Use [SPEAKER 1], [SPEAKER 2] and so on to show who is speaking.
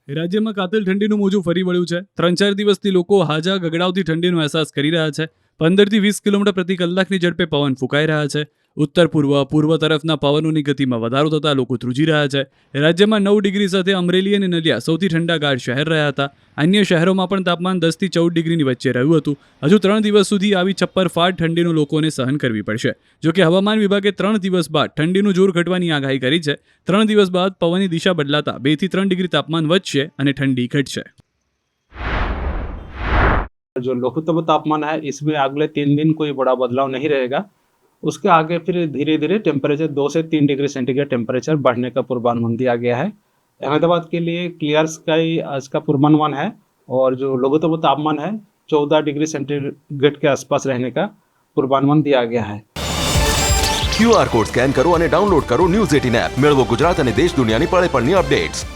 [SPEAKER 1] રાજ્યમાં કાતિલ ઠંડીનું મોજું ફરી વળ્યું છે. 3-4 દિવસથી લોકો હાજા ગગડાવતી ઠંડીનો અહેસાસ કરી રહ્યા છે. 15 થી 20 કિલોમીટર પ્રતિ કલાકની ઝડપે પવન ફૂંકાઈ રહ્યા છે. ઉત્તર પૂર્વ તરફના પવનોની ગતિમાં વધારો થતા લોકો ધ્રુજી રહ્યા છે. રાજ્યમાં 9 ડિગ્રી સાથે અમરેલી અને નલિયા સૌથી ઠંડાગાર શહેર રહ્યા હતા. અન્ય શહેરોમાં પણ તાપમાન 10 થી 14 ડિગ્રીની વચ્ચે રહ્યું હતું. હજુ 3 દિવસ સુધી આવી છપ્પરફાટ ઠંડીનો લોકોને સહન કરવી પડશે. જોકે હવામાન વિભાગે 3 દિવસ બાદ ઠંડીનું જોર ઘટવાની આગાહી કરી છે. 3 દિવસ બાદ પવનની દિશા બદલાતા 2 થી 3 ડિગ્રી તાપમાન વધશે અને ઠંડી ઘટશે.
[SPEAKER 2] जो लघुत्तम तापमान है इसमें अगले 3 दिन कोई बड़ा बदलाव नहीं रहेगा. उसके आगे फिर धीरे धीरे टेम्परेचर 2 से 3 डिग्री सेंटीग्रेड टेम्परेचर बढ़ने का पूर्वानुमान दिया गया है. अहमदाबाद के लिए क्लियर स्काई आज का पूर्वानुमान है और जो लघुत्तम तापमान है 14 डिग्री सेंटीग्रेड के आसपास रहने का पूर्वानुमान दिया गया है.
[SPEAKER 3] QR કોડ સ્કેન કરો અને ડાઉનલોડ કરો ન્યૂઝ 18 એપ. મેળવો ગુજરાત અને દેશ દુનિયાની પળે પળની અપડેટ્સ.